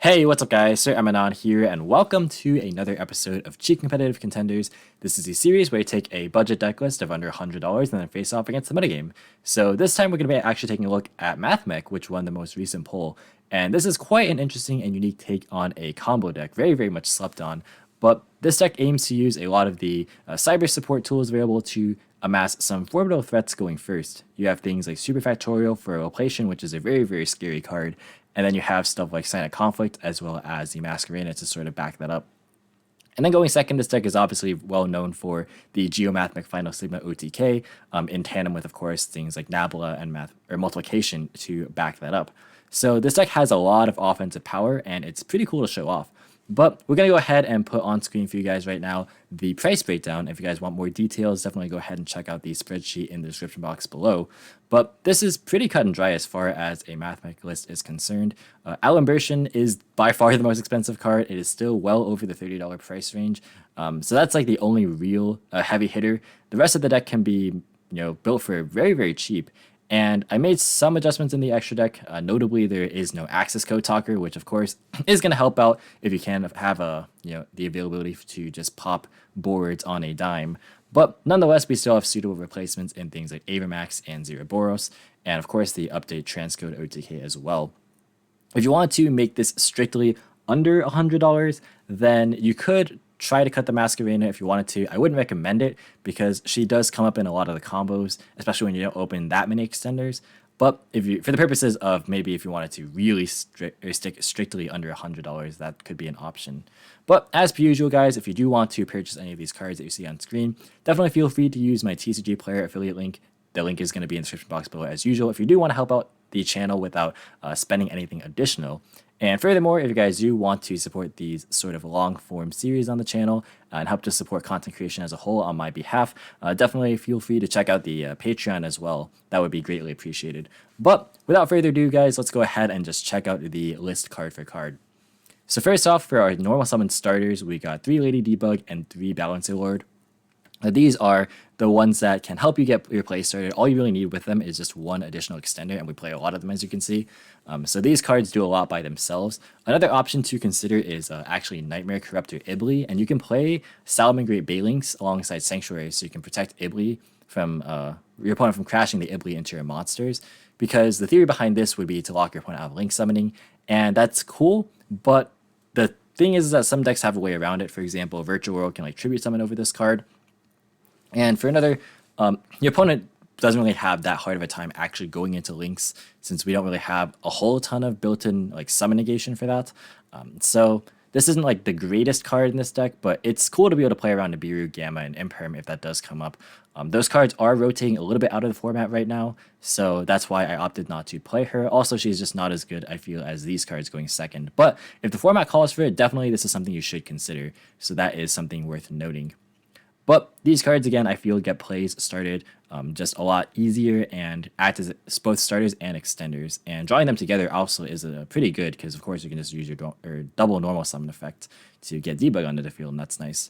Hey, what's up guys? Sir Emanon here, and welcome to another episode of Cheap Competitive Contenders. This is a series where I take a budget deck list of under $100 and then face off against the metagame. So this time we're going to be actually taking a look at Mathmech, which won the most recent poll. And this is quite an interesting and unique take on a combo deck, very much slept on. But this deck aims to use a lot of the cyber support tools available to amass some formidable threats going first. You have things like Super Factorial for Location, which is a very scary card. And then you have stuff like Sign of Conflict as well as the Masquerade to sort of back that up. And then going second, this deck is obviously well known for the Mathmech Final Sigma OTK, in tandem with, of course, things like Nabla and Multiplication to back that up. So this deck has a lot of offensive power, and it's pretty cool to show off. But we're going to go ahead and put on screen for you guys right now the price breakdown. If you guys want more details, definitely go ahead and check out the spreadsheet in the description box below. But this is pretty cut and dry as far as a Mathmech list is concerned. Alimbertion is by far the most expensive card. It is still well over the $30 price range. So that's like the only real heavy hitter. The rest of the deck can be built for very cheap. And I made some adjustments in the extra deck. Notably, there is no access code talker, which of course is going to help out if you can have the availability to just pop boards on a dime. But nonetheless, we still have suitable replacements in things like Avermax and Zeroboros, and of course the update transcode OTK as well. If you want to make this strictly under $100, then you could try to cut the Masquerade if you wanted to. I wouldn't recommend it because she does come up in a lot of the combos, especially when you don't open that many extenders. But for the purposes of maybe if you wanted to really stick strictly under $100, that could be an option. But as per usual, guys, if you do want to purchase any of these cards that you see on screen, definitely feel free to use my TCG Player affiliate link. The link is going to be in the description box below as usual if you do want to help out the channel without spending anything additional. And furthermore, if you guys do want to support these sort of long form series on the channel and help to support content creation as a whole on my behalf, definitely feel free to check out the Patreon as well. That would be greatly appreciated. But without further ado, guys, let's go ahead and just check out the list card for card. So first off, for our normal summon starters, we got 3 Lady Debug and 3 Balancer Lord. These are the ones that can help you get your play started. All you really need with them is just one additional extender, and we play a lot of them, as you can see. So these cards do a lot by themselves. Another option to consider is actually Nightmare Corruptor Ibli, and you can play Salamangreat Balinks alongside Sanctuary, so you can protect Ibli from your opponent from crashing the Ibli into your monsters. Because the theory behind this would be to lock your opponent out of Link Summoning, and that's cool, but the thing is that some decks have a way around it. For example, Virtual World can Tribute Summon over this card. And for another, your opponent doesn't really have that hard of a time actually going into links, since we don't really have a whole ton of built-in summon negation for that. So this isn't the greatest card in this deck, but it's cool to be able to play around Nibiru, Gamma, and Imperm if that does come up. Those cards are rotating a little bit out of the format right now, so that's why I opted not to play her. Also, she's just not as good, I feel, as these cards going second. But if the format calls for it, definitely this is something you should consider. So that is something worth noting. But these cards, again, I feel get plays started just a lot easier and act as both starters and extenders. And drawing them together also is pretty good because, of course, you can just use your double normal summon effect to get Debug onto the field, and that's nice.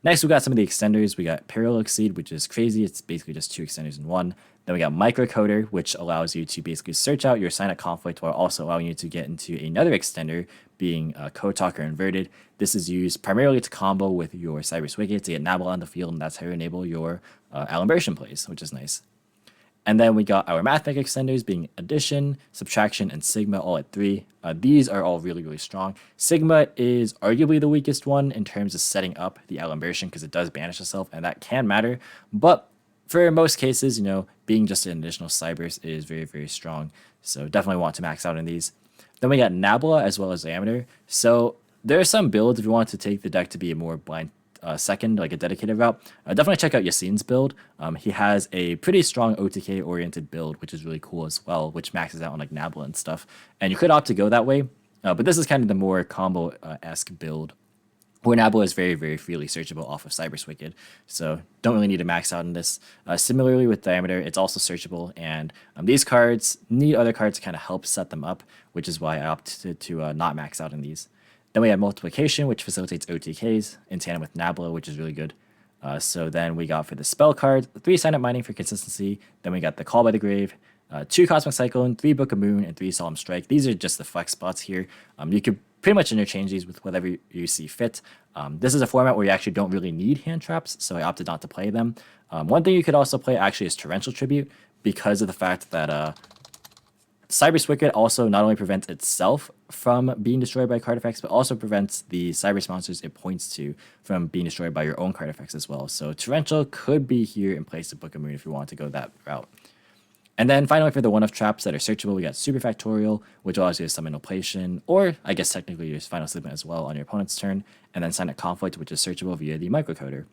Next, we got some of the extenders. We got Parallel Exceed, which is crazy. It's basically just 2 extenders in one. Then we got Microcoder, which allows you to basically search out your Sign of Conflict while also allowing you to get into another extender, being Code Talker Inverted. This is used primarily to combo with your Cyrus Wicket to get Nabla on the field, and that's how you enable your Alimbertion plays, which is nice. And then we got our Mathmech extenders being Addition, Subtraction, and Sigma all at 3. These are all really strong. Sigma is arguably the weakest one in terms of setting up the Alimbertion because it does banish itself, and that can matter. But for most cases, being just an additional Cybers is very strong. So definitely want to max out on these. Then we got Nabla as well as Diameter. So there are some builds if you want to take the deck to be a more blind second, like a dedicated route. Definitely check out Yassine's build. He has a pretty strong OTK oriented build, which is really cool as well, which maxes out on Nabla and stuff. And you could opt to go that way, but this is kind of the more combo-esque build, where Nabla is very freely searchable off of Cybers Wicked, so don't really need to max out on this. Similarly with Diameter, it's also searchable, and these cards need other cards to kind of help set them up, which is why I opted to not max out on these. Then we have Multiplication, which facilitates OTKs in tandem with Nabla, which is really good. So then we got for the spell cards, 3 Sign Up Mining for consistency. Then we got the Call by the Grave, 2 Cosmic Cyclone, 3 Book of Moon, and 3 Solemn Strike. These are just the flex spots here. You could pretty much interchange these with whatever you see fit. This is a format where you actually don't really need hand traps, so I opted not to play them. One thing you could also play actually is Torrential Tribute, because of the fact that Cyber's Wicked also not only prevents itself from being destroyed by card effects, but also prevents the Cyber's monsters it points to from being destroyed by your own card effects as well. So Torrential could be here in place of Book of Moon if you want to go that route. And then finally, for the one-off traps that are searchable, we got Super Factorial, which allows you to summon Oplation, or I guess technically your Final Segment as well on your opponent's turn, and then Silent Conflict, which is searchable via the microcoder.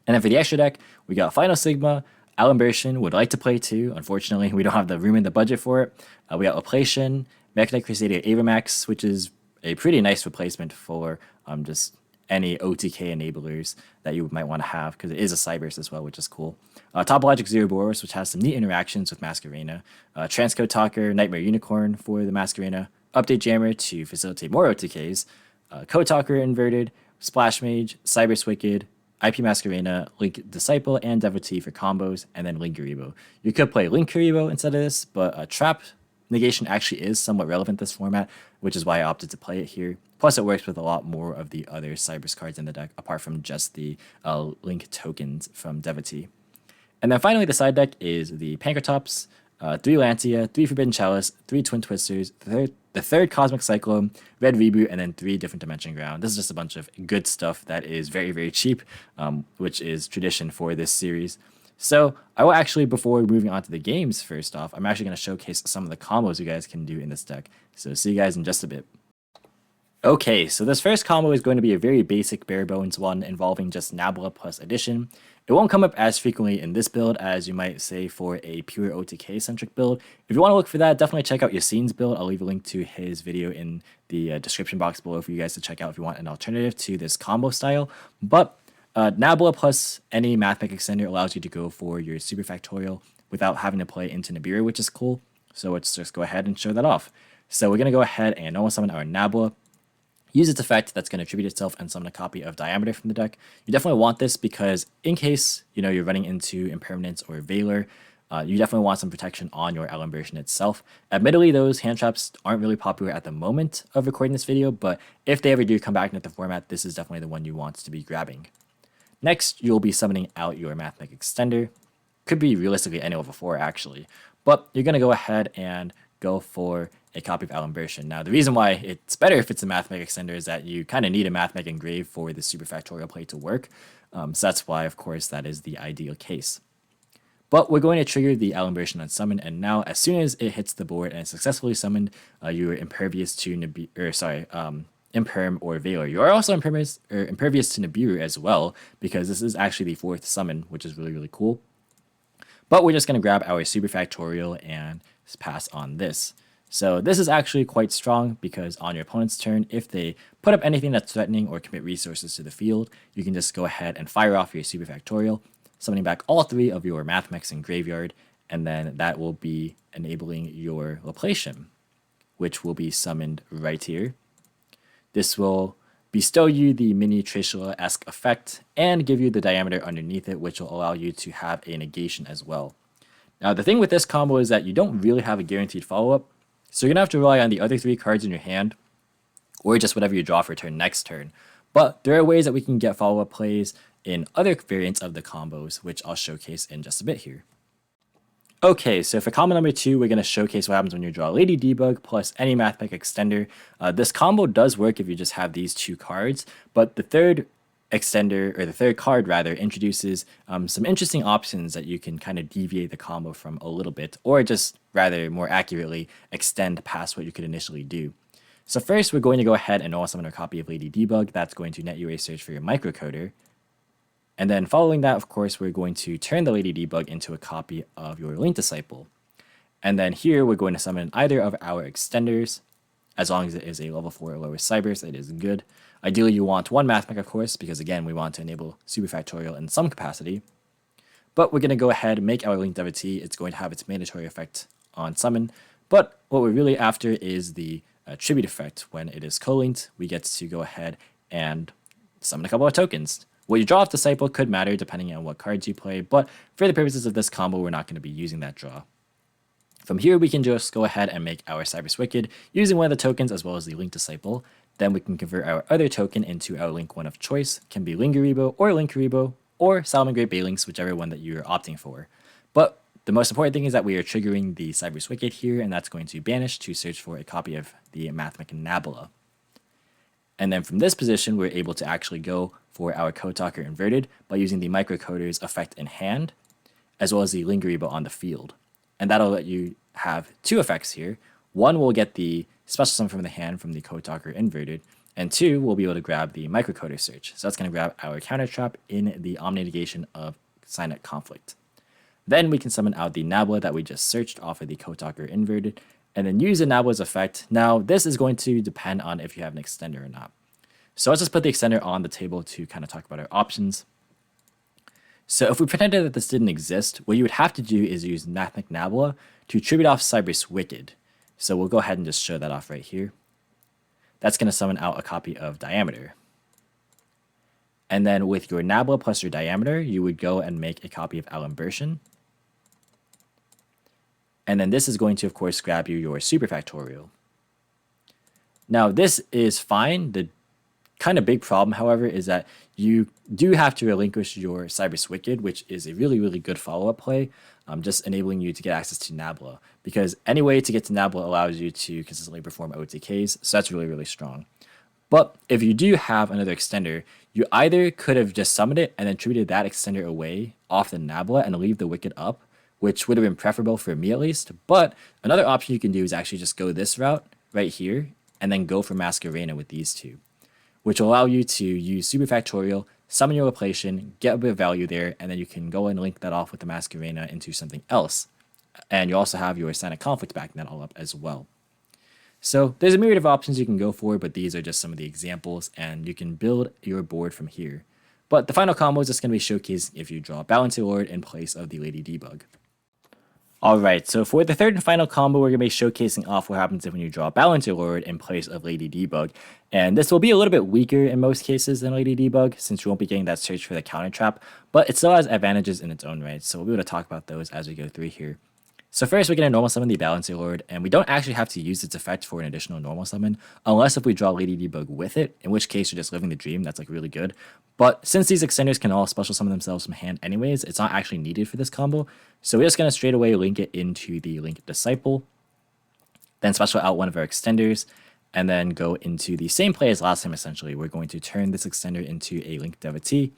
And then for the extra deck, we got Final Sigma. Alimberation would like to play too. Unfortunately, we don't have the room in the budget for it. We got Oplation, Mechanite Crusader Avermax, which is a pretty nice replacement for just any OTK enablers that you might want to have, because it is a Cybers as well, which is cool. Topologic Zeroboros, which has some neat interactions with Masquerena. Transcode Talker, Nightmare Unicorn for the Masquerena. Update Jammer to facilitate more OTKs. Code Talker Inverted, Splash Mage, Cybers Wicked, IP Masquerena, Link Disciple, and Devotee for combos, and then Link Kuriboh. You could play Link Kuriboh instead of this, but Trap Negation actually is somewhat relevant this format, which is why I opted to play it here. Plus, it works with a lot more of the other Cybers cards in the deck, apart from just the Link tokens from Devotee. And then finally, the side deck is the Pankratops, 3 Lancia, 3 Forbidden Chalice, 3 Twin Twisters, the third Cosmic Cyclone, Red Reboot, and then 3 different Dimension Ground. This is just a bunch of good stuff that is very, very cheap, which is tradition for this series. So I will actually, before moving on to the games first off, I'm actually going to showcase some of the combos you guys can do in this deck. So see you guys in just a bit. Okay, so this first combo is going to be a very basic bare bones one involving just Nabla plus Addition. It won't come up as frequently in this build as you might say for a pure OTK centric build. If you want to look for that, definitely check out Yassine's build. I'll leave a link to his video in the description box below for you guys to check out if you want an alternative to this combo style. But Nabla plus any Mathmech extender allows you to go for your Super Factorial without having to play into Nibiru, which is cool. So let's just go ahead and show that off. So we're going to go ahead and normal summon our Nabla. Use its effect that's going to attribute itself and summon a copy of Diameter from the deck. You definitely want this because in case you're running into Impermanence or Valor, you definitely want some protection on your Alimberation itself. Admittedly, those hand traps aren't really popular at the moment of recording this video, but if they ever do come back into the format, this is definitely the one you want to be grabbing. Next, you'll be summoning out your Mathmech Extender. Could be realistically any level 4 actually, but you're going to go ahead and go for a copy of Alimberation. Now, the reason why it's better if it's a Mathmech Extender is that you kind of need a Mathmech Engrave for the Super Factorial play to work. So that's why, of course, that is the ideal case. But we're going to trigger the Alimberation on summon, and now as soon as it hits the board and it's successfully summoned, you are impervious to Imperm or Valor. You are also impervious to Nibiru as well, because this is actually the 4th summon, which is really, really cool. But we're just going to grab our Super Factorial and pass on this. So this is actually quite strong because on your opponent's turn, if they put up anything that's threatening or commit resources to the field, you can just go ahead and fire off your Super Factorial, summoning back all 3 of your Mathmechs in graveyard, and then that will be enabling your Laplation, which will be summoned right here. This will bestow you the mini Trishula-esque effect and give you the Diameter underneath it, which will allow you to have a negation as well. Now, the thing with this combo is that you don't really have a guaranteed follow-up, so you're going to have to rely on the other 3 cards in your hand, or just whatever you draw for next turn. But there are ways that we can get follow-up plays in other variants of the combos, which I'll showcase in just a bit here. Okay, so for combo number 2, we're going to showcase what happens when you draw Lady Debug plus any Mathmech Extender. This combo does work if you just have these 2 cards, but the third extender, or the third card rather, introduces some interesting options that you can kind of deviate the combo from a little bit, or just rather more accurately extend past what you could initially do. So first, we're going to go ahead and normal summon a copy of Lady Debug. That's going to net you a search for your microcoder. And then following that, of course, we're going to turn the Lady Debug into a copy of your Link Disciple. And then here, we're going to summon either of our extenders. As long as it is a level 4 or lower Cybers, it is good. Ideally, you want 1 Mathmech, of course, because again, we want to enable Super Factorial in some capacity. But we're going to go ahead and make our Link Devotee. It's going to have its mandatory effect on summon. But what we're really after is the tribute effect. When it is co-linked, we get to go ahead and summon a couple of tokens. What you draw off Disciple could matter depending on what cards you play, but for the purposes of this combo, we're not going to be using that draw. From here, we can just go ahead and make our Cyrus Wicked using one of the tokens as well as the Link Disciple. Then we can convert our other token into our Link 1 of choice. It can be Lingaribo or Linkaribo or Solomon Great Baylinks, whichever one that you're opting for. But the most important thing is that we are triggering the Cyrus Wicked here, and that's going to banish to search for a copy of the Mathmech Nabla. And then from this position, we're able to actually go for our Code Talker inverted by using the microcoder's effect in hand, as well as the Lingaribo on the field. And that'll let you have two effects here. One will get the special summon from the hand from the Code Talker inverted, and two, we'll be able to grab the microcoder search. So that's going to grab our counter trap in the Omni negation of Signet Conflict. Then we can summon out the Nabla that we just searched off of the Code Talker inverted, and then use the Nabla's effect. Now, this is going to depend on if you have an extender or not. So let's just put the extender on the table to kind of talk about our options. So if we pretended that this didn't exist, what you would have to do is use Mathmech Nabla to tribute off Cyrus Wicked. So we'll go ahead and just show that off right here. That's going to summon out a copy of Diameter. And then with your Nabla plus your Diameter, you would go and make a copy of Alimbertion. And then this is going to, of course, grab you your Super Factorial. Now, this is fine. The kind of big problem, however, is that you do have to relinquish your Cyrus Wicked, which is a really, really good follow-up play, just enabling you to get access to Nabla. Because any way to get to Nabla allows you to consistently perform OTKs, so that's really, really strong. But if you do have another extender, you either could have just summoned it and then tributed that extender away off the Nabla and leave the Wicked up, which would have been preferable for me at least. But another option you can do is actually just go this route right here and then go for Masquerena with these two, which will allow you to use Super Factorial, summon your Loplation, get a bit of value there, and then you can go and link that off with the Masquerena into something else. And you also have your Signet Conflict backing that all up as well. So there's a myriad of options you can go for, but these are just some of the examples, and you can build your board from here. But the final combo is just going to be showcased if you draw Balancing Lord in place of the Lady Debug. Alright, so for the third and final combo, we're going to be showcasing off what happens when you draw Balancing Lord in place of Lady Debug. And this will be a little bit weaker in most cases than Lady Debug, since you won't be getting that search for the counter trap, but it still has advantages in its own right, so we'll be able to talk about those as we go through here. So first, we're going to normal summon the Balancing Lord, and we don't actually have to use its effect for an additional normal summon, unless if we draw Lady Debug with it, in which case you're just living the dream. That's like really good. But since these extenders can all special summon themselves from hand anyways, it's not actually needed for this combo. So we're just going to straight away link it into the Link Disciple, then special out one of our extenders, and then go into the same play as last time essentially. We're going to turn this extender into a Link Devotee,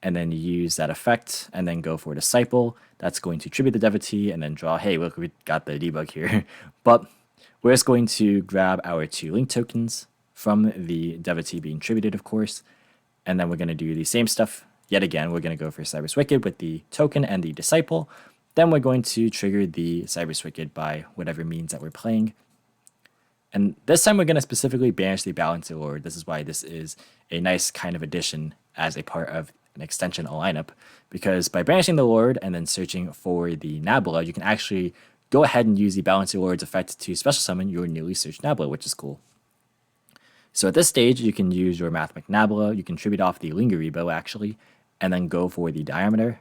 and then use that effect, and then go for Disciple. That's going to tribute the Devotee, and then draw, hey, look, we got the Debug here. But we're just going to grab our two Link tokens from the Devotee being tributed, of course, and then we're going to do the same stuff yet again. We're going to go for Cyrus Wicked with the token and the Disciple. Then we're going to trigger the Cyrus Wicked by whatever means that we're playing. And this time we're going to specifically banish the Balancing Lord. This is why this is a nice kind of addition as a part of an extension lineup, because by banishing the Lord and then searching for the Nabla, you can actually go ahead and use the Balancing Lord's effect to special summon your newly searched Nabla, which is cool. So at this stage, you can use your Mathmech Nabla, you can tribute off the Lingaribo actually, and then go for the Diameter.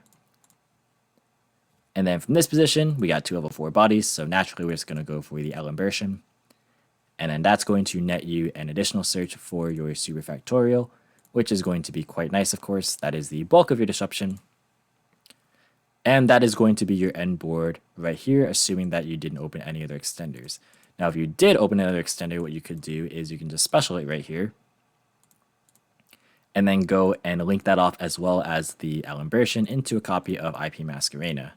And then from this position, we got two level 4 bodies, so naturally we're just going to go for the Alimbertion. And then that's going to net you an additional search for your Super Factorial, which is going to be quite nice, of course. That is the bulk of your disruption. And that is going to be your end board right here, assuming that you didn't open any other extenders. Now, if you did open another extender, what you could do is you can just special it right here, and then go and link that off as well as the Alimbertion into a copy of IP Masquerena.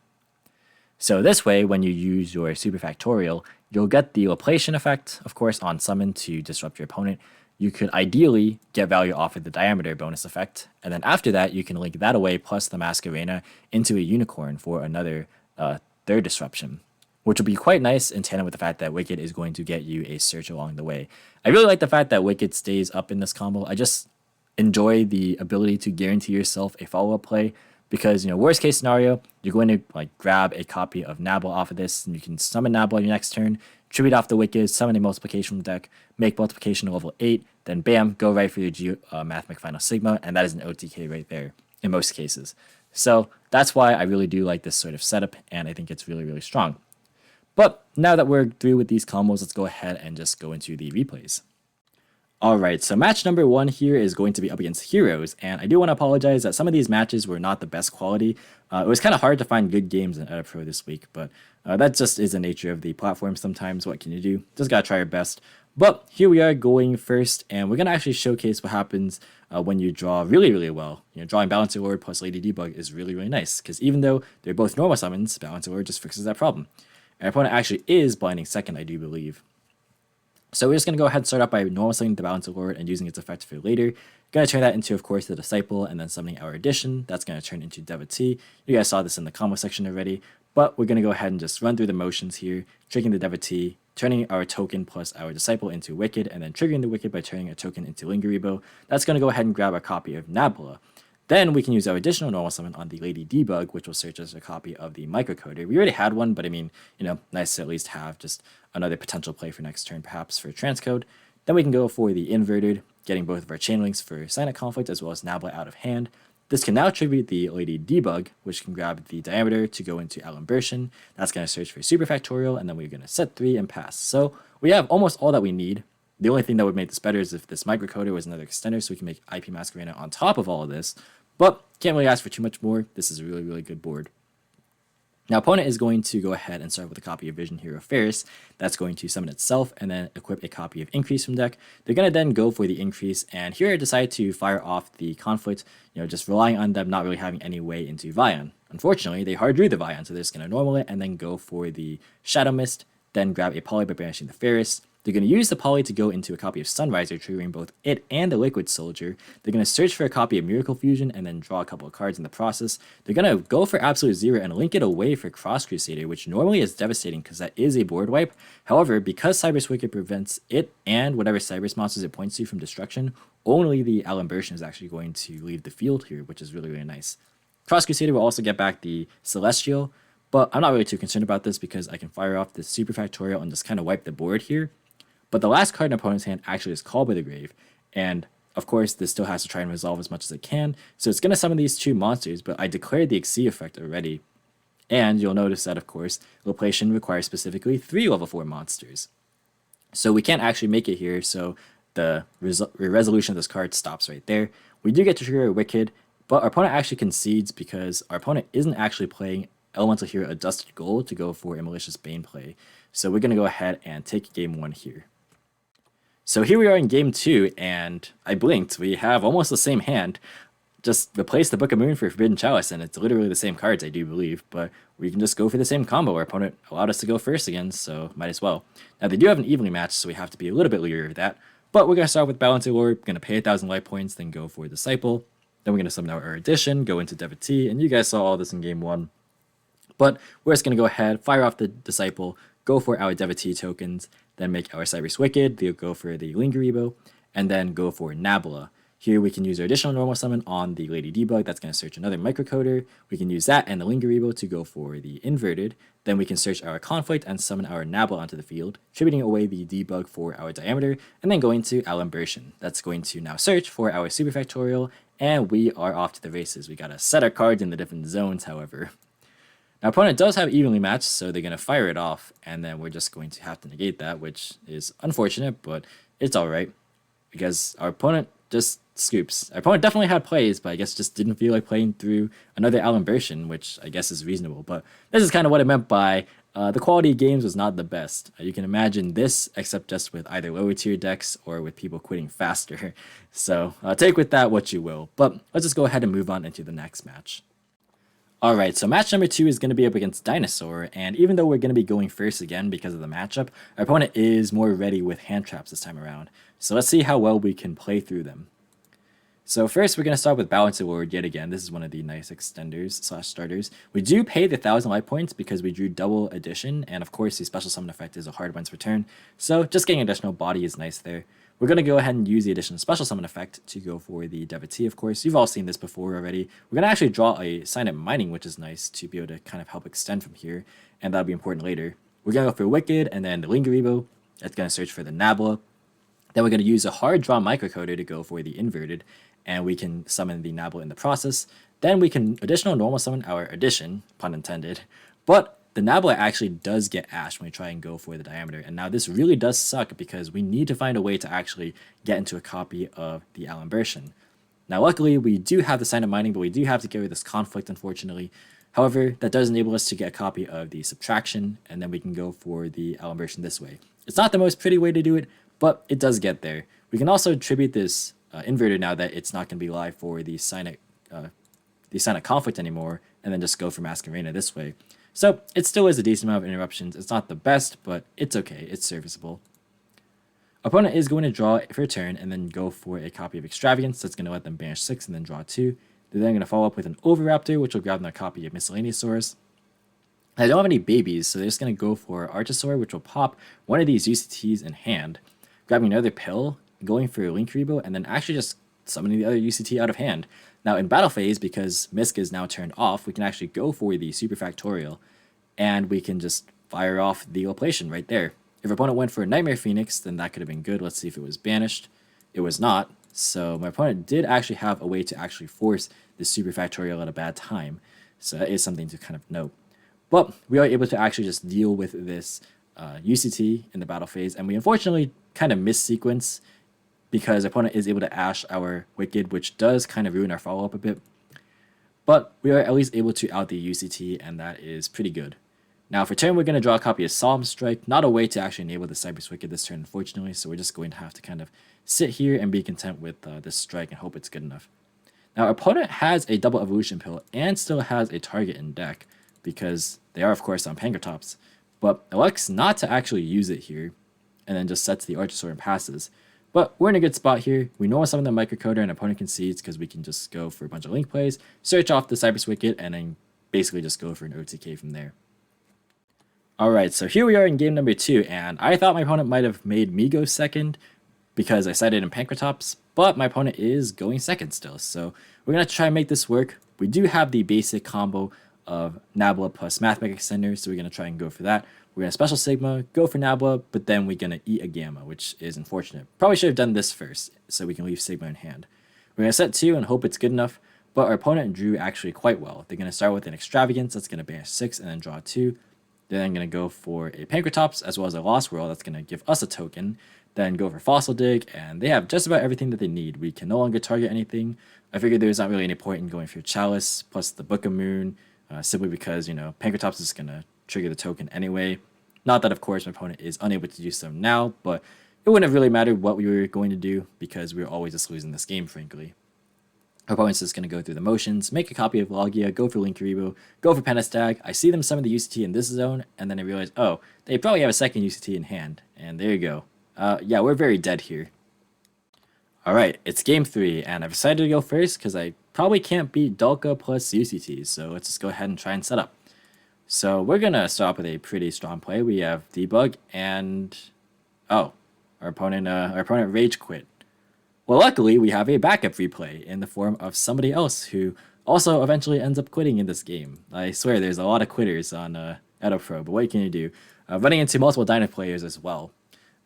So this way, when you use your Super Factorial, you'll get the Loplation effect, of course, on summon to disrupt your opponent. You could ideally get value off of the Diameter bonus effect, and then after that, you can link that away plus the Masquerena into a Unicorn for another third disruption, which will be quite nice in tandem with the fact that Wicked is going to get you a search along the way. I really like the fact that Wicked stays up in this combo. I just enjoy the ability to guarantee yourself a follow-up play, because, worst case scenario, you're going to grab a copy of Nabla off of this, and you can summon Nabla your next turn, tribute off the Wicked, summon a multiplication deck, make multiplication to level 8, then bam, go right for your Mathmech Final Sigma, and that is an OTK right there in most cases. So that's why I really do like this sort of setup, and I think it's really, really strong. But now that we're through with these combos, let's go ahead and just go into the replays. Alright, so match number 1 here is going to be up against Heroes, and I do want to apologize that some of these matches were not the best quality. It was kind of hard to find good games in EditPro this week, but that just is the nature of the platform sometimes. What can you do? Just gotta try your best. But here we are going first, and we're gonna actually showcase what happens when you draw really, really well. Drawing Balancer Lord plus Lady Debug is really, really nice, because even though they're both normal summons, Balancer Lord just fixes that problem. Our opponent actually is blinding second, I do believe. So we're just going to go ahead and start out by normal summoning the Balancer Lord and using its effect for later. Going to turn that into, of course, the Disciple, and then summoning our Addition. That's going to turn into Devotee. You guys saw this in the combo section already, but we're going to go ahead and just run through the motions here, tricking the Devotee, turning our token plus our Disciple into Wicked, and then triggering the Wicked by turning a token into Lingeribo. That's going to go ahead and grab a copy of Nabla. Then we can use our additional normal summon on the Lady Debug, which will search as a copy of the microcoder. We already had one, but I mean, nice to at least have just another potential play for next turn, perhaps for transcode. Then we can go for the inverted, getting both of our chain links for Silent Conflict as well as Nabla out of hand. This can now tribute the Lady Debug, which can grab the diameter to go into Alimbertion. That's going to search for Super Factorial, and then we're going to set 3 and pass. So we have almost all that we need. The only thing that would make this better is if this microcoder was another extender, so we can make IP Masquerena on top of all of this. But can't really ask for too much more. This is a really, really good board. Now, opponent is going to go ahead and start with a copy of Vision Hero Ferris. That's going to summon itself and then equip a copy of Increase from deck. They're going to then go for the Increase, and here I decide to fire off the Conflict, just relying on them not really having any way into Vion. Unfortunately, they hard drew the Vion, so they're just going to normal it and then go for the Shadow Mist, then grab a Poly by banishing the Ferris. They're going to use the Poly to go into a copy of Sunriser, triggering both it and the Liquid Soldier. They're going to search for a copy of Miracle Fusion and then draw a couple of cards in the process. They're going to go for Absolute Zero and link it away for Cross Crusader, which normally is devastating because that is a board wipe. However, because Cyber's Wicked prevents it and whatever Cyber's monsters it points to from destruction, only the Alimbertion is actually going to leave the field here, which is really, really nice. Cross Crusader will also get back the Celestial, but I'm not really too concerned about this because I can fire off the Super Factorial and just kind of wipe the board here. But the last card in opponent's hand actually is Call by the Grave, and of course this still has to try and resolve as much as it can, so it's going to summon these 2 monsters, but I declared the Xyz effect already. And you'll notice that, of course, Loplation requires specifically 3 level 4 monsters. So we can't actually make it here, so the resolution of this card stops right there. We do get to trigger a Wicked, but our opponent actually concedes because our opponent isn't actually playing Elemental Hero Adjusted Gold to go for a Malicious Bane play. So we're going to go ahead and take game 1 here. So here we are in game 2, and I blinked. We have almost the same hand. Just replace the Book of Moon for Forbidden Chalice, and it's literally the same cards, I do believe. But we can just go for the same combo. Our opponent allowed us to go first again, so might as well. Now, they do have an evenly match, so we have to be a little bit leery of that. But we're going to start with Balancer Lord. We're going to pay 1,000 life points, then go for Disciple. Then we're going to summon out our Addition, go into Devotee, and you guys saw all this in game 1. But we're just going to go ahead, fire off the Disciple, go for our Devotee tokens, then make our Cyber's Wicked, we'll go for the Lingeribo, and then go for Nabla. Here we can use our additional normal summon on the Lady Debug. That's going to search another microcoder. We can use that and the Lingeribo to go for the inverted. Then we can search our Conflict and summon our Nabla onto the field, tributing away the Debug for our diameter, and then going to Alimbertion. That's going to now search for our Super Factorial, and we are off to the races. We got to set our cards in the different zones, however. Our opponent does have evenly matched, so they're going to fire it off, and then we're just going to have to negate that, which is unfortunate, but it's alright, because our opponent just scoops. Our opponent definitely had plays, but I guess just didn't feel like playing through another Alimbertion, which I guess is reasonable, but this is kind of what I meant by the quality of games was not the best. You can imagine this, except just with either lower tier decks or with people quitting faster. So take with that what you will, but let's just go ahead and move on into the next match. Alright, so match number 2 is going to be up against Dinosaur, and even though we're going to be going first again because of the matchup, our opponent is more ready with hand traps this time around. So let's see how well we can play through them. So first we're going to start with Balancer Lord yet again. This is one of the nice extenders / starters. We do pay the 1,000 life points because we drew double addition, and of course the special summon effect is a hard once per turn, so just getting additional body is nice there. We're going to go ahead and use the additional special summon effect to go for the Devotee, of course. You've all seen this before already. We're going to actually draw a Sign Up Mining, which is nice to be able to kind of help extend from here, and that'll be important later. We're going to go for Wicked, and then the Lingeribo. That's going to search for the Nabla. Then we're going to use a hard draw microcoder to go for the inverted, and we can summon the Nabla in the process. Then we can additional normal summon our addition, pun intended. But the Nabla actually does get ashed when we try and go for the diameter. And now this really does suck because we need to find a way to actually get into a copy of the Alembertian. Now, luckily, we do have the sign of mining, but we do have to get rid of this conflict, unfortunately. However, that does enable us to get a copy of the subtraction, and then we can go for the Alembertian this way. It's not the most pretty way to do it, but it does get there. We can also attribute this inverter now that it's not going to be live for the sign of conflict anymore, and then just go for Masquerena this way. So it still is a decent amount of interruptions. It's not the best, but it's okay. It's serviceable. Opponent is going to draw for a turn and then go for a copy of Extravagance. That's going to let them banish 6 and then draw 2. They're then going to follow up with an Overraptor, which will grab them a copy of Miscellaneousaurus. I don't have any babies, so they're just going to go for Archosaur, which will pop one of these UCTs in hand, grabbing another pill, going for a Linkuriboh, and then actually just summoning the other UCT out of hand. Now in battle phase, because Misk is now turned off, we can actually go for the Super Factorial, and we can just fire off the Loplation right there. If our opponent went for a Nightmare Phoenix, then that could have been good. Let's see if it was banished. It was not, so my opponent did actually have a way to actually force the Super Factorial at a bad time, so that is something to kind of note. But we are able to actually just deal with this UCT in the battle phase, and we unfortunately kind of missequence because our opponent is able to ash our Wicked, which does kind of ruin our follow-up a bit. But we are at least able to out the UCT, and that is pretty good. Now for turn, we're going to draw a copy of Solemn Strike, not a way to actually enable the Cypress Wicked this turn, unfortunately, so we're just going to have to kind of sit here and be content with this strike and hope it's good enough. Now our opponent has a double evolution pill and still has a target in deck, because they are of course on Pankratops, but elects not to actually use it here, and then just sets the Archosaur and passes. But we're in a good spot here. We know some of the microcoder and opponent concedes because we can just go for a bunch of link plays, search off the Cypress Wicket, and then basically just go for an OTK from there. Alright, so here we are in game number 2, and I thought my opponent might have made me go second because I cited in Pankratops, but my opponent is going second still, so we're going to try and make this work. We do have the basic combo of Nabla plus Mathmech extender, so we're going to try and go for that. We're going to special Sigma, go for Nabla, but then we're going to eat a Gamma, which is unfortunate. Probably should have done this first, so we can leave Sigma in hand. We're going to set 2 and hope it's good enough, but our opponent drew actually quite well. They're going to start with an Extravagance, that's going to banish 6 and then draw 2. They're then going to go for a Pankratops, as well as a Lost World, that's going to give us a token. Then go for Fossil Dig, and they have just about everything that they need. We can no longer target anything. I figured there's not really any point in going for Chalice, plus the Book of Moon, simply because, you know, Pankratops is going to trigger the token anyway. Not that, of course, my opponent is unable to do so now, but it wouldn't have really mattered what we were going to do because we were always just losing this game, frankly. Our opponent's just going to go through the motions, make a copy of Logia, go for Linkuriboh, go for Penistag. I see them summon the UCT in this zone, and then I realize, oh, they probably have a second UCT in hand. And there you go. Yeah, we're very dead here. Alright, it's game 3, and I've decided to go first because I probably can't beat Dalka plus UCT, so let's just go ahead and try and set up. So we're going to start off with a pretty strong play. We have Debug and... oh, our opponent rage quit. Well, luckily, we have a backup replay in the form of somebody else who also eventually ends up quitting in this game. I swear, there's a lot of quitters on Pro, but what can you do? Running into multiple Dino players as well.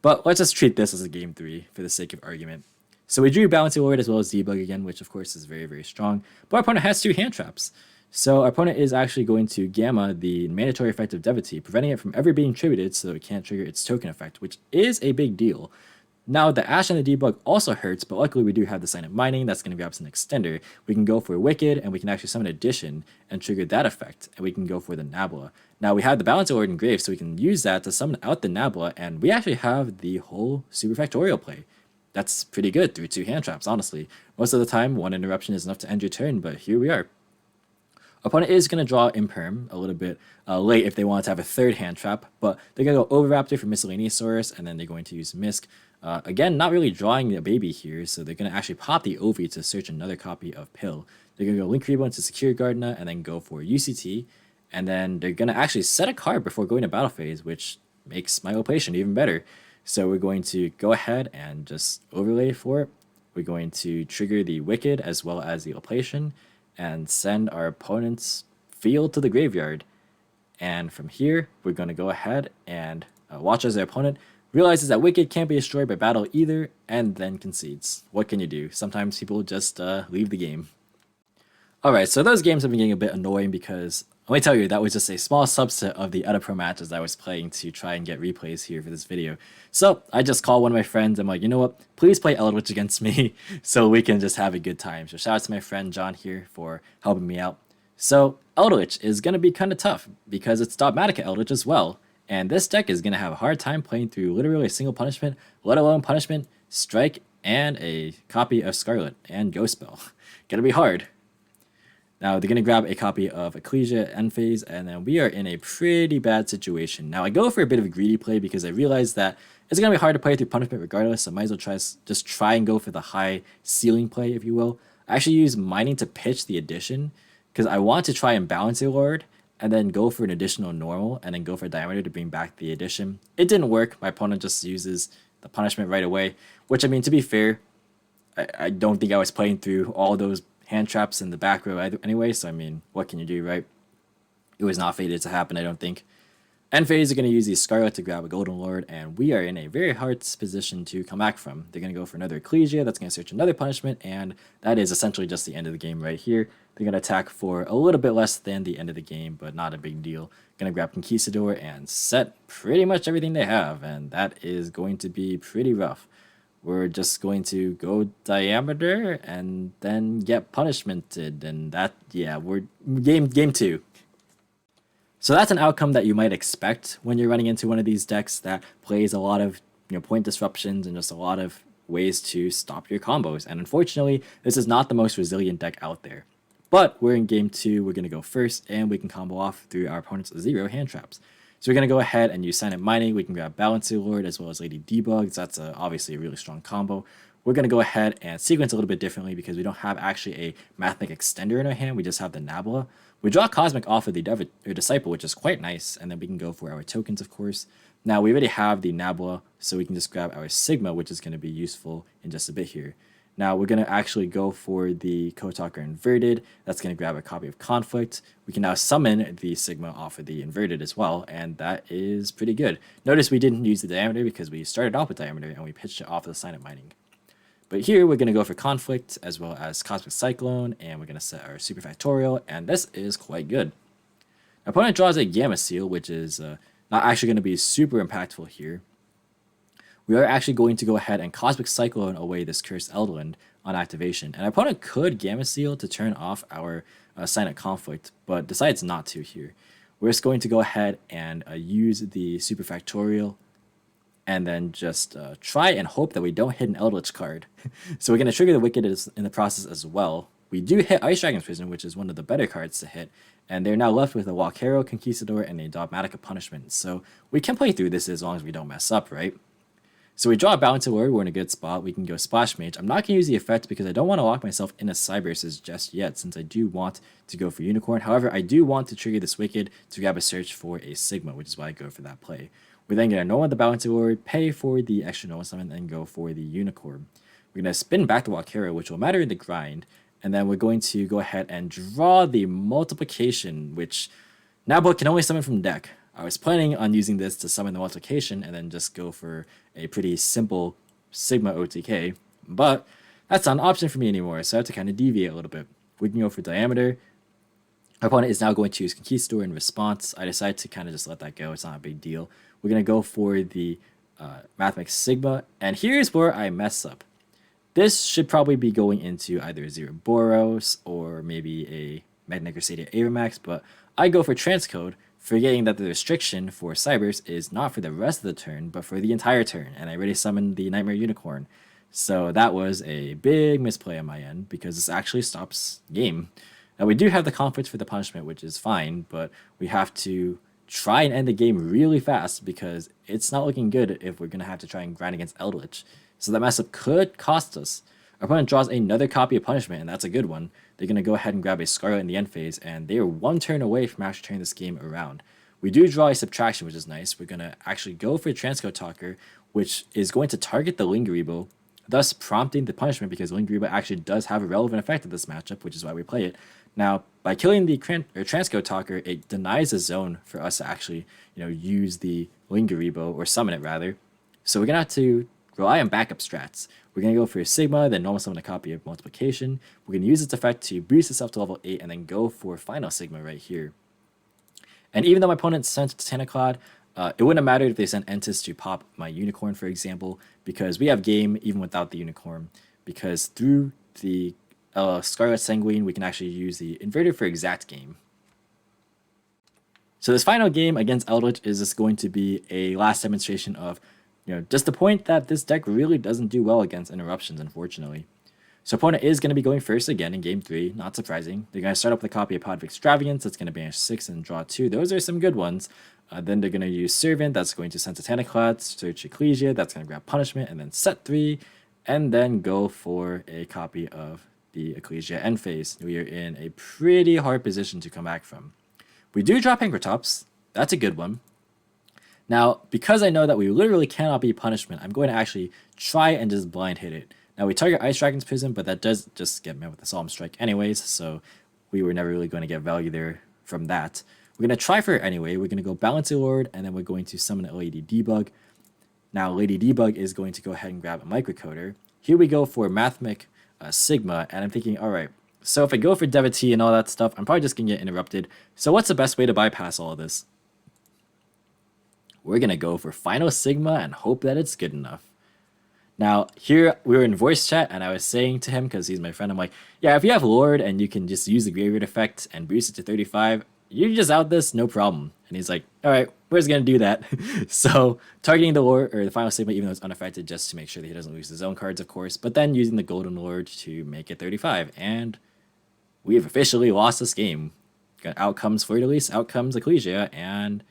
But let's just treat this as a game 3 for the sake of argument. So we drew Balancing Lord as well as Debug again, which of course is very, very strong. But our opponent has 2 hand traps. So our opponent is actually going to Gamma the mandatory effect of Devotee, preventing it from ever being tributed so that it can't trigger its token effect, which is a big deal. Now, the Ash and the Debug also hurts, but luckily we do have the Sign of Mining. That's going to grab some extender. We can go for Wicked, and we can actually summon Addition and trigger that effect, and we can go for the Nabla. Now, we have the Balancing Lord engraved, so we can use that to summon out the Nabla, and we actually have the whole Super Factorial play. That's pretty good through 2 hand traps, honestly. Most of the time, 1 interruption is enough to end your turn, but here we are. Opponent is going to draw Imperm a little bit late if they want to have a 3rd hand trap, but they're going to go Overraptor for Miscellaneousaurus, and then they're going to use Misk. Again, not really drawing a baby here, so they're going to actually pop the Ovi to search another copy of Pill. They're going to go Linkuriboh into Secure Gardener, and then go for UCT, and then they're going to actually set a card before going to battle phase, which makes my Loplation even better. So we're going to go ahead and just overlay for it. We're going to trigger the Wicked as well as the Loplation, and send our opponent's field to the graveyard. And from here, we're going to go ahead and watch as our opponent realizes that Wicked can't be destroyed by battle either, and then concedes. What can you do? Sometimes people just leave the game. Alright, so those games have been getting a bit annoying because Let me tell you, that was just a small subset of the other pro matches that I was playing to try and get replays here for this video. So I just called one of my friends. I'm like, you know what? Please play Eldlich against me so we can just have a good time. So shout out to my friend John here for helping me out. So Eldlich is going to be kind of tough because it's Dogmatika Eldlich as well. And this deck is going to have a hard time playing through literally a single punishment, let alone punishment, strike, and a copy of Scarlet and Ghost Spell. Gonna be hard. Now, they're going to grab a copy of Ecclesia End Phase, and then we are in a pretty bad situation. Now, I go for a bit of a greedy play because I realize that it's going to be hard to play through punishment regardless, so I might as well just try and go for the high ceiling play, if you will. I actually use mining to pitch the addition because I want to try and balance a Lord and then go for an additional normal and then go for diameter to bring back the addition. It didn't work. My opponent just uses the punishment right away, which, I mean, to be fair, I don't think I was playing through all those hand traps in the back row anyway, so I mean, what can you do, right? It was not fated to happen, I don't think. End phase are going to use the Scarlet to grab a Golden Lord, and we are in a very hard position to come back from. They're going to go for another Ecclesia, that's going to search another punishment, and that is essentially just the end of the game right here. They're going to attack for a little bit less than the end of the game, but not a big deal. Going to grab Conquistador and set pretty much everything they have, and that is going to be pretty rough. We're just going to go diameter and then get punishmented, and that, yeah, we're game 2. So that's an outcome that you might expect when you're running into one of these decks that plays a lot of point disruptions and just a lot of ways to stop your combos. And unfortunately, this is not the most resilient deck out there. But we're in game 2, we're going to go first, and we can combo off through our opponent's 0 hand traps. So we're going to go ahead and use Silent Mining. We can grab Balancer Lord as well as Lady Debug. So that's obviously a really strong combo. We're going to go ahead and sequence a little bit differently because we don't have actually a Mathmech extender in our hand. We just have the Nabla. We draw Cosmic off of the Disciple, which is quite nice. And then we can go for our tokens, of course. Now, we already have the Nabla, so we can just grab our Sigma, which is going to be useful in just a bit here. Now, we're going to actually go for the Code Talker Inverted. That's going to grab a copy of Conflict. We can now summon the Sigma off of the Inverted as well, and that is pretty good. Notice we didn't use the Diameter because we started off with Diameter and we pitched it off of the Silent Mining. But here, we're going to go for Conflict as well as Cosmic Cyclone, and we're going to set our Super Factorial, and this is quite good. Our opponent draws a Gamma Seal, which is not actually going to be super impactful here. We are actually going to go ahead and Cosmic Cyclone away this Cursed Eldland on activation. And our opponent could Gamma Seal to turn off our Silent Conflict, but decides not to here. We're just going to go ahead and use the Super Factorial and then just try and hope that we don't hit an Eldritch card. So we're going to trigger the Wicked in the process as well. We do hit Ice Dragon's Prison, which is one of the better cards to hit, and they're now left with a Walkero, Conquistador, and a Dogmatika Punishment. So we can play through this as long as we don't mess up, right? So we draw a Balancer Lord, we're in a good spot. We can go Splash Mage. I'm not going to use the effect because I don't want to lock myself in a Cyberses just yet, since I do want to go for Unicorn. However, I do want to trigger this Wicked to grab a search for a Sigma, which is why I go for that play. We're then going to Normal the Balancer Lord, pay for the extra Normal Summon, and go for the Unicorn. We're going to spin back the Walkero, which will matter in the grind, and then we're going to go ahead and draw the Multiplication, which Nabla can only summon from deck. I was planning on using this to summon the Multiplication and then just go for a pretty simple Sigma OTK, but that's not an option for me anymore, so I have to kind of deviate a little bit. We can go for Diameter. Our opponent is now going to use Conquistador in response. I decided to kind of just let that go. It's not a big deal. We're going to go for the Mathmech Sigma, and here's where I mess up. This should probably be going into either a Zero Boros or maybe a Magna Crusader Avamax, but I go for Transcode, forgetting that the restriction for Cybers is not for the rest of the turn, but for the entire turn, and I already summoned the Nightmare Unicorn. So that was a big misplay on my end, because this actually stops game. Now we do have the Conflict for the punishment, which is fine, but we have to try and end the game really fast, because it's not looking good if we're going to have to try and grind against Eldlich. So that mess up could cost us. Our opponent draws another copy of Punishment, and that's a good one. They're going to go ahead and grab a Scarlet in the end phase, and they are one turn away from actually turning this game around. We do draw a Subtraction, which is nice. We're going to actually go for a Transcode Talker, which is going to target the Lingeribo, thus prompting the punishment, because Lingeribo actually does have a relevant effect in this matchup, which is why we play it. Now, by killing the Transcode Talker, it denies a zone for us to actually, use the Lingeribo, or summon it rather. So we're going to have to rely on backup strats. We're going to go for a Sigma, then normal summon a copy of Multiplication. We're going to use its effect to boost itself to level 8, and then go for Final Sigma right here. And even though my opponent sent Titanic it wouldn't have mattered if they sent Entis to pop my Unicorn, for example, because we have game even without the Unicorn. Because through the Scarlet Sanguine, we can actually use the Inverter for exact game. So this final game against Eldlich is just going to be a last demonstration of, just the point that this deck really doesn't do well against interruptions, unfortunately. So opponent is going to be going first again in game 3, not surprising. They're going to start up with a copy of Pod of Extravagance, that's going to banish 6 and draw 2. Those are some good ones. Then they're going to use Servant, that's going to send Titanic, search Ecclesia, that's going to grab Punishment, and then set 3, and then go for a copy of the Ecclesia end phase. We are in a pretty hard position to come back from. We do drop Anchor-Tops, that's a good one. Now, because I know that we literally cannot be Punishment, I'm going to actually try and just blind hit it. Now, we target Ice Dragon's Prism, but that does just get met with a Solemn Strike anyways, so we were never really going to get value there from that. We're going to try for it anyway. We're going to go Balancing Lord, and then we're going to summon a Lady Debug. Now, Lady Debug is going to go ahead and grab a Microcoder. Here we go for Mathmech Sigma, and I'm thinking, alright, so if I go for Devotee and all that stuff, I'm probably just going to get interrupted. So what's the best way to bypass all of this? We're going to go for Final Sigma and hope that it's good enough. Now, here we were in voice chat, and I was saying to him, because he's my friend, I'm like, yeah, if you have Lord and you can just use the Graveyard effect and boost it to 35, you just out this, no problem. And he's like, all right, we're just going to do that. So targeting the Lord, or the Final Sigma, even though it's unaffected, just to make sure that he doesn't lose his own cards, of course, but then using the Golden Lord to make it 35. And we have officially lost this game. Got outcomes Fleur de Lis, outcomes Ecclesia, and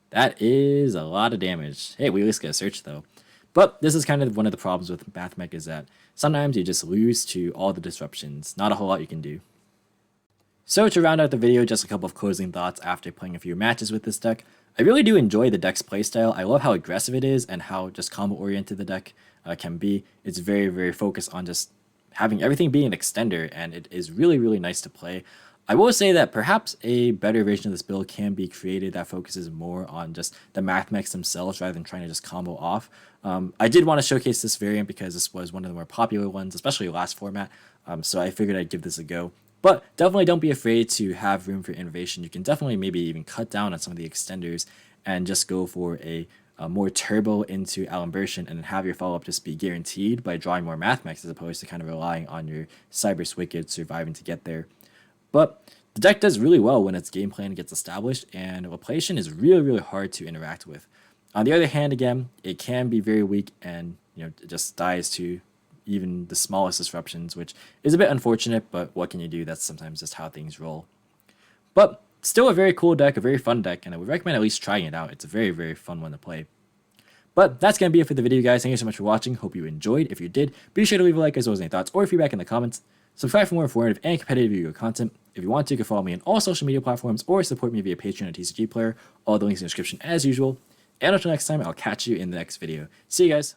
that is a lot of damage. Hey, we at least get a search, though. But this is kind of one of the problems with Mathmech, is that sometimes you just lose to all the disruptions. Not a whole lot you can do. So to round out the video, just a couple of closing thoughts after playing a few matches with this deck. I really do enjoy the deck's playstyle. I love how aggressive it is and how just combo-oriented the deck can be. It's very, very focused on just having everything be an extender, and it is really, really nice to play. I will say that perhaps a better version of this build can be created that focuses more on just the Mathmechs themselves rather than trying to just combo off. I did want to showcase this variant because this was one of the more popular ones, especially last format, so I figured I'd give this a go. But definitely don't be afraid to have room for innovation. You can definitely maybe even cut down on some of the extenders and just go for a more turbo into Alimbertion and have your follow-up just be guaranteed by drawing more Mathmechs as opposed to kind of relying on your Cyberse Wicked surviving to get there. But the deck does really well when its game plan gets established, and Laplacian is really, really hard to interact with. On the other hand, again, it can be very weak and it just dies to even the smallest disruptions, which is a bit unfortunate, but what can you do? That's sometimes just how things roll. But still a very cool deck, a very fun deck, and I would recommend at least trying it out. It's a very, very fun one to play. But that's going to be it for the video, guys. Thank you so much for watching. Hope you enjoyed. If you did, be sure to leave a like as well as any thoughts or feedback in the comments. Subscribe for more informative and competitive video content. If you want to, you can follow me on all social media platforms or support me via Patreon or TCG Player. All the links in the description as usual. And until next time, I'll catch you in the next video. See you guys.